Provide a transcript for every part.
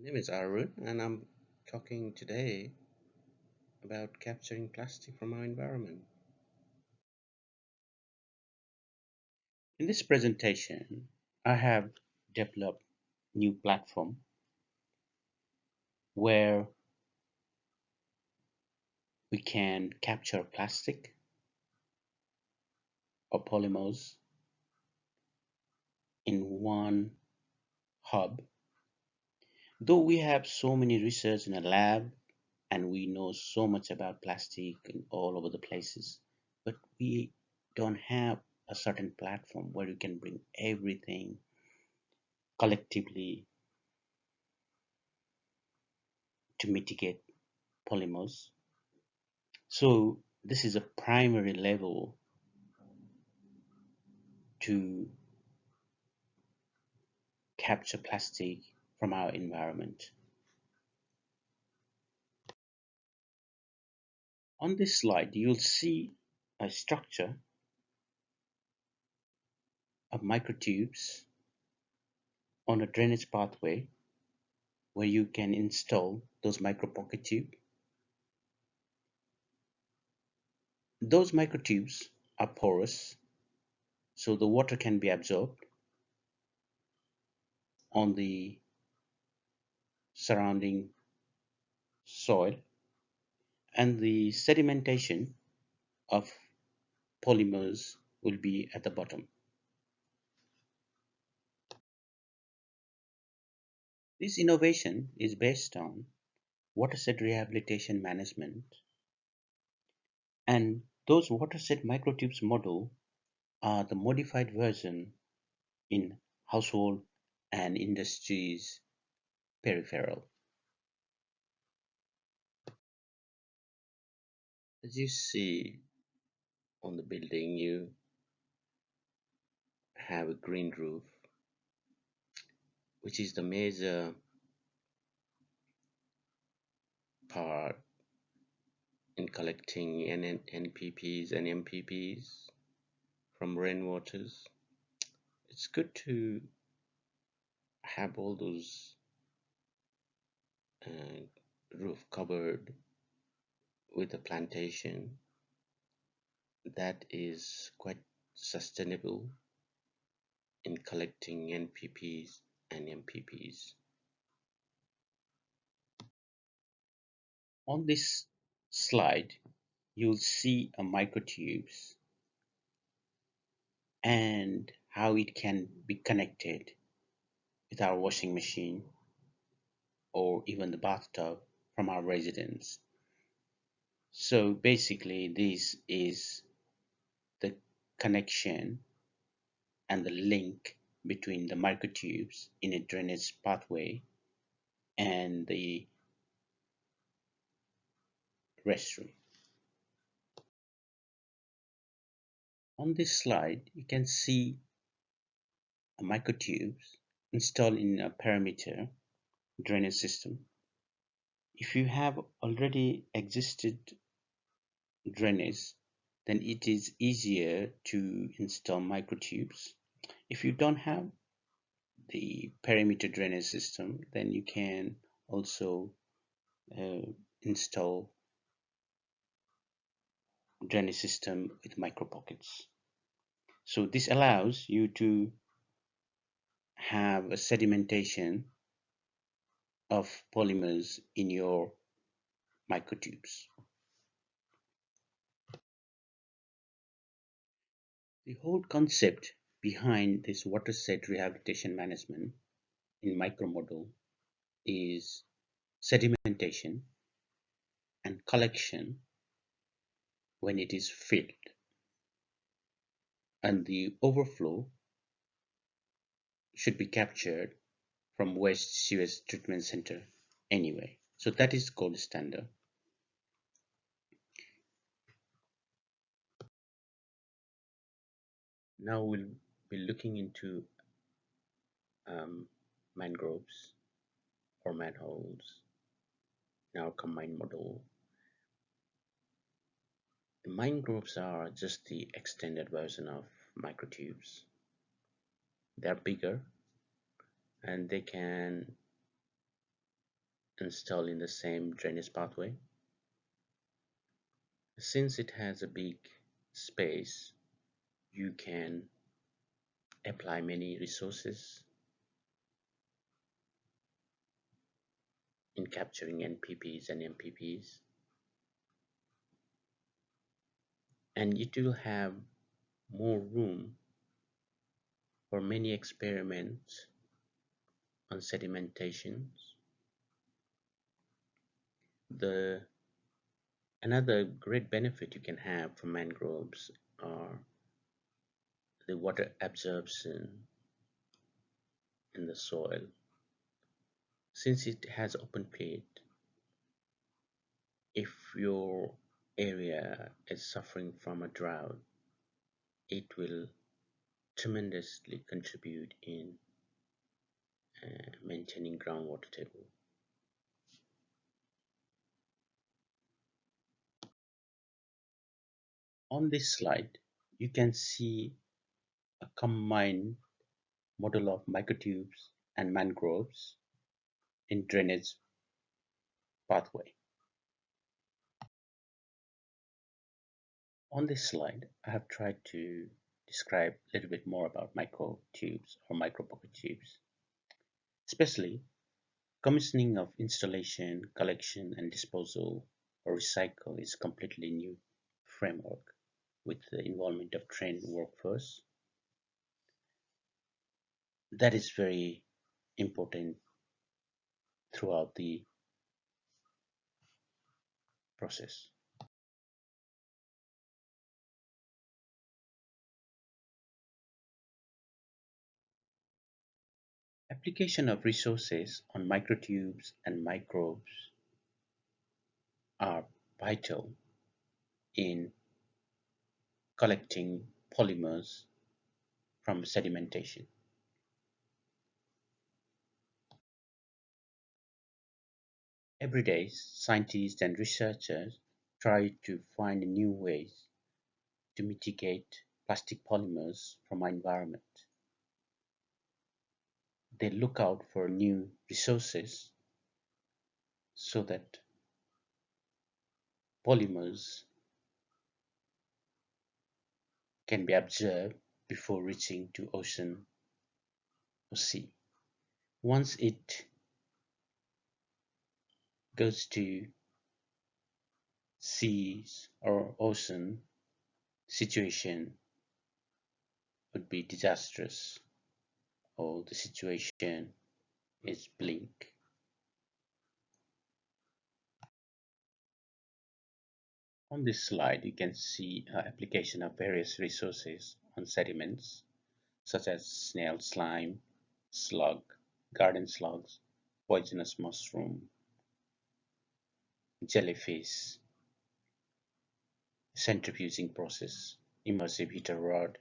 My name is Arun, and I'm talking today about capturing plastic from our environment. In this presentation, I have developed new platform where we can capture plastic or polymers in one hub. Though we have so many research in a lab and we know so much about plastic in all over the places, but we don't have a certain platform where you can bring everything collectively to mitigate polymers. So this is a primary level to capture plastic from our environment. On this slide, you'll see a structure of microtubes on a drainage pathway where you can install those micro pocket tube. Those microtubes are porous, so the water can be absorbed on the surrounding soil, and the sedimentation of polymers will be at the bottom. This innovation is based on watershed rehabilitation management, and those watershed microtubes model are the modified version in household and industries peripheral. As you see on the building, you have a green roof, which is the major part in collecting NPPs and MPPs from rainwaters. It's good to have all those uh, roof covered with a plantation that is quite sustainable in collecting NPPs and MPPs. On this slide, you'll see a microtubes and how it can be connected with our washing machine or even the bathtub from our residence. So basically, this is the connection and the link between the microtubes in a drainage pathway and the restroom. On this slide, you can see a microtubes installed in a perimeter drainage system. If you have already existed drainage, then it is easier to install microtubes. If you don't have the perimeter drainage system, then you can also uh, install drainage system with micro pockets. So this allows you to have a sedimentation of polymers in your microtubes. The whole concept behind this watershed rehabilitation management in micromodel is sedimentation and collection when it is filled, and the overflow should be captured from waste sewage treatment center anyway. So that is gold standard. Now we'll be looking into mangroves or manholes in our combined model. The mangroves are just the extended version of microtubes. They are bigger, and they can, installed in the same drainage pathway. Since it has a big space, you can apply many resources in capturing NPPs and MPPs, and it will have more room for many experiments on sedimentations. The Another great benefit you can have from mangroves are the water absorption in the soil. Since it has open pit, if your area is suffering from a drought, it will tremendously contribute in maintaining groundwater table. On this slide, you can see a combined model of microtubes and mangroves in drainage pathway. On this slide, I have tried to describe a little bit more about microtubes or micropocket tubes, especially commissioning of installation, collection, and disposal or recycle is completely new framework with the involvement of trained workforce. That is very important throughout the process. Application of resources on microtubes and microbes are vital in collecting polymers from sedimentation. Every day, scientists and researchers try to find new ways to mitigate plastic polymers from our environment. They look out for new resources so that polymers can be absorbed before reaching to ocean or sea. Once it goes to seas or ocean, situation would be disastrous or the situation is bleak. On this slide, you can see application of various resources on sediments such as snail slime, slug, garden slugs, poisonous mushroom, jellyfish, centrifuging process, immersive heater rod,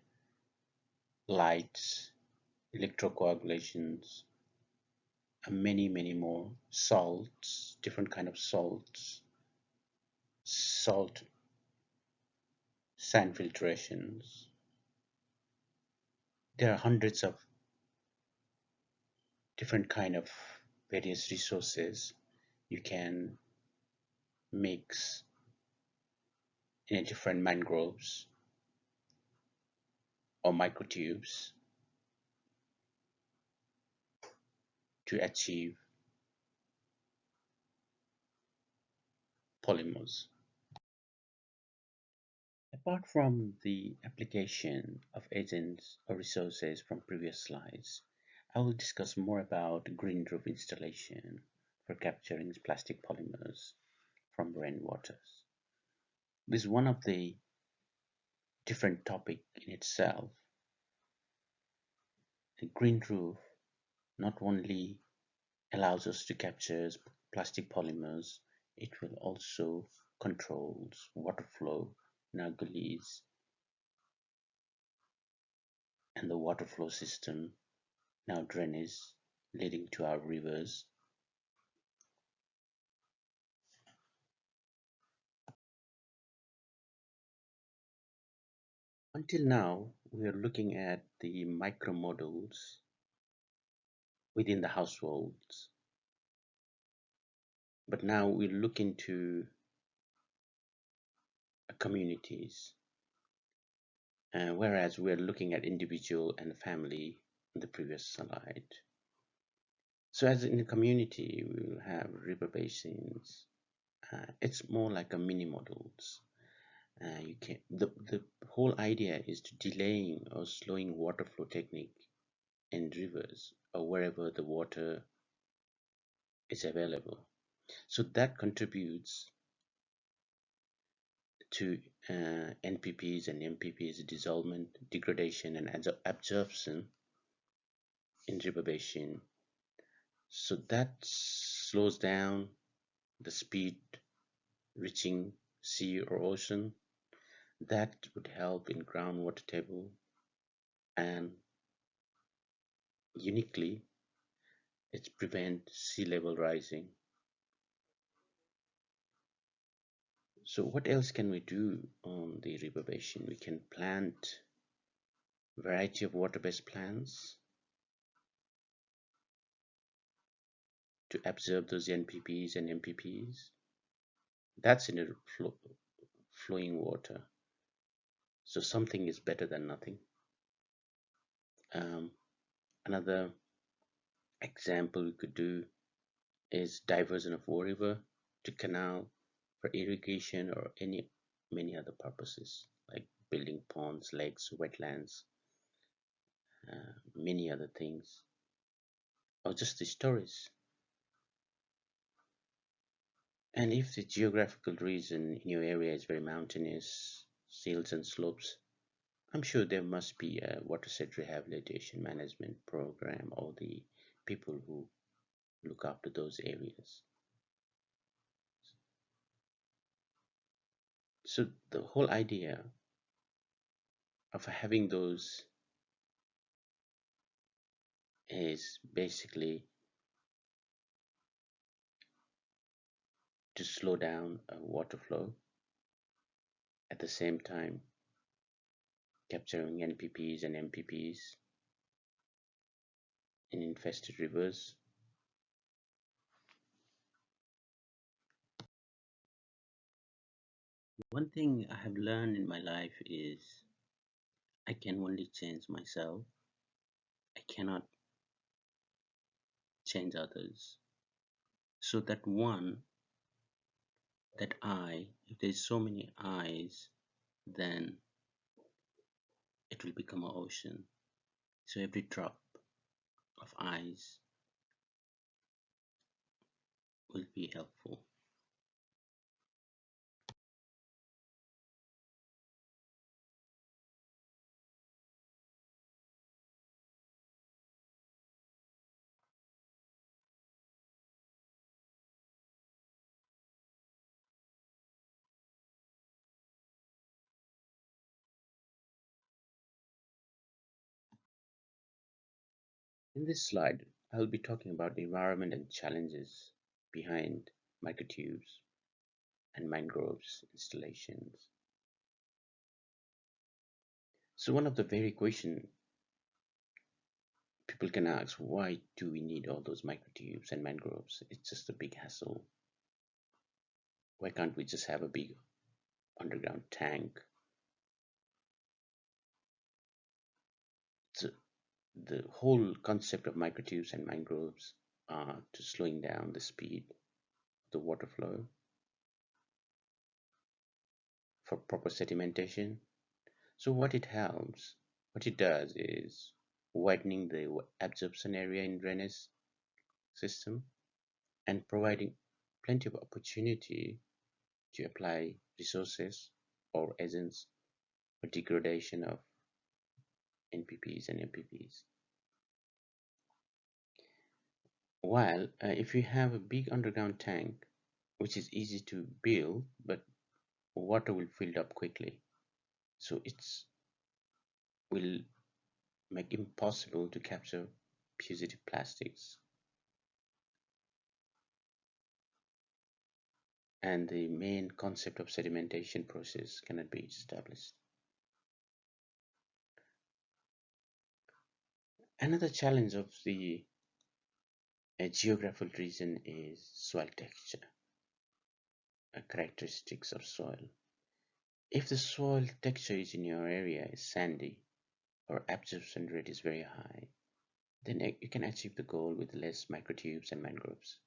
lights, electrocoagulations, and many more salts, different kind of salts, salt sand filtrations. There are hundreds of different kind of various resources you can mix in a different mangroves or microtubes to achieve polymers. Apart from the application of agents or resources from previous slides, I will discuss more about green roof installation for capturing plastic polymers from rainwaters. This is one of the different topic in itself. A green roof not only allows us to capture plastic polymers, it will also controls water flow in our gullies and the water flow system, now drainage leading to our rivers. Until now, we are looking at the micro models within the households. But now we look into communities, whereas we're looking at individual and family in the previous slide. So as in a community, we will have river basins. It's more like a mini models. You can the whole idea is to delaying or slowing water flow technique in rivers or wherever the water is available. So that contributes to NPPs and MPPs dissolvement, degradation, and absorption in river basin. So that slows down the speed reaching sea or ocean. That would help in groundwater table and uniquely it prevent sea level rising. So what else can we do on the river basin? We can plant variety of water-based plants to absorb those NPPs and MPPs. That's in a flowing water. So something is better than nothing. Another example we could do is diversion of a river to canal for irrigation or many other purposes like building ponds, lakes, wetlands, many other things, or just the stories. And if the geographical region in your area is very mountainous, hills and slopes, I'm sure there must be a watershed rehabilitation management program or the people who look after those areas. So the whole idea of having those is basically to slow down water flow at the same time capturing NPPs and MPPs in infested rivers. One thing I have learned in my life is I can only change myself. I cannot change others. So that one, that eye, if there's so many eyes, then it will become an ocean. So every drop of eyes will be helpful. In this slide, I'll be talking about the environment and challenges behind microtubes and mangroves installations. So one of the very question people can ask, why do we need all those microtubes and mangroves? It's just a big hassle. Why can't we just have a big underground tank? So the whole concept of microtubes and mangroves are to slowing down the speed of the water flow for proper sedimentation. So what it does is widening the absorption area in drainage system and providing plenty of opportunity to apply resources or agents for degradation of NPPs and MPPs. While if you have a big underground tank, which is easy to build, but water will fill up quickly. So it's will make impossible to capture fugitive plastics. And the main concept of sedimentation process cannot be established. Another challenge of the geographical region is soil texture. characteristics of soil. If the soil texture is in your area is sandy or absorption rate is very high, then you can achieve the goal with less microtubes and mangroves.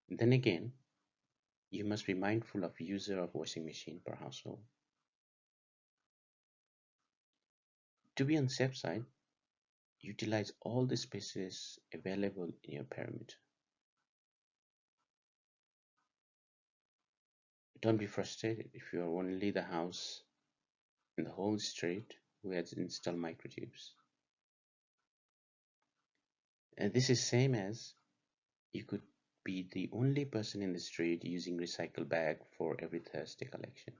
Then again, you must be mindful of user of washing machine per household. To be on safe side, utilize all the spaces available in your perimeter. Don't be frustrated if you are only the house in the whole street who has installed microtubes. And this is same as you could be the only person in the street using recycle bag for every Thursday collection.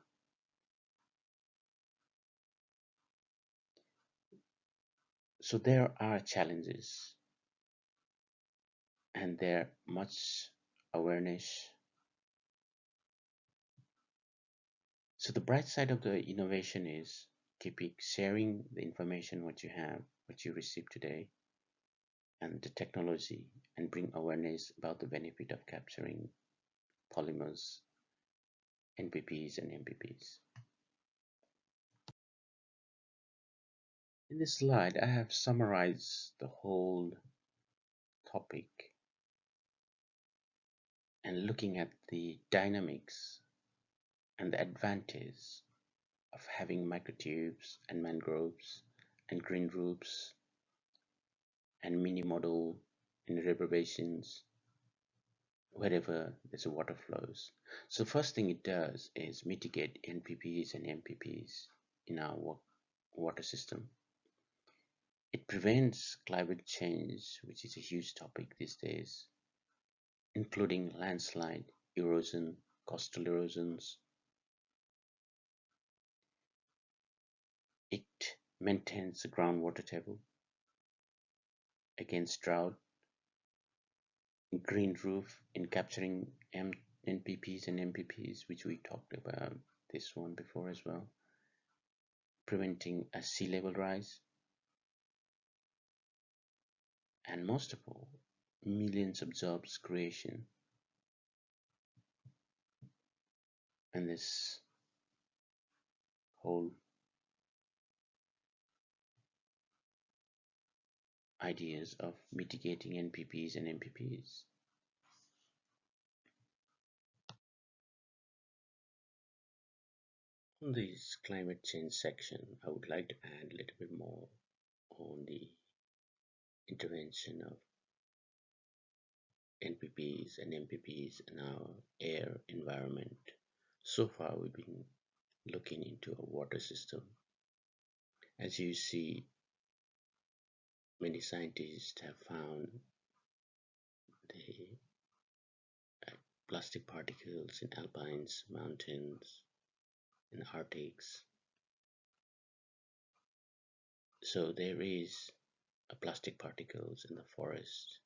So there are challenges and there much awareness. So the bright side of the innovation is keeping sharing the information what you have, what you received today, and the technology, and bring awareness about the benefit of capturing polymers, NPPs and MPPs. In this slide, I have summarized the whole topic and looking at the dynamics and the advantage of having microtubes and mangroves and green roofs and mini model in river basins wherever there's a water flows. So first thing it does is mitigate NPPs and MPPs in our water system. It prevents climate change, which is a huge topic these days, including landslide, erosion, coastal erosions. It maintains the groundwater table against drought, green roof in capturing NPPs and MPPs, which we talked about this one before as well, preventing a sea level rise, and most of all, millions of jobs creation. And this whole ideas of mitigating NPPs and MPPs. On this climate change section, I would like to add a little bit more on the intervention of NPPs and MPPs in our air environment. So far, we've been looking into a water system. As you see, many scientists have found the plastic particles in alpines, mountains, and Arctics. So there is a plastic particles in the forest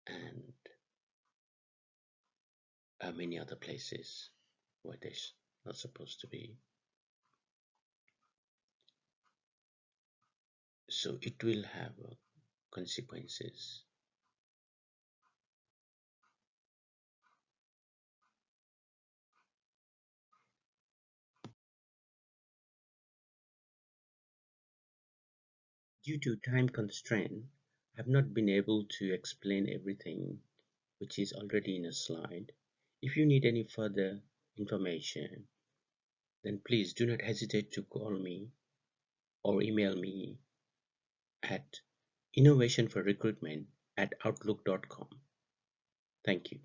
and many other places where they're not supposed to be. So it will have consequences. Due to time constraint, I have not been able to explain everything which is already in a slide. If you need any further information, then please do not hesitate to call me or email me at innovationforrecruitment@outlook.com. Thank you.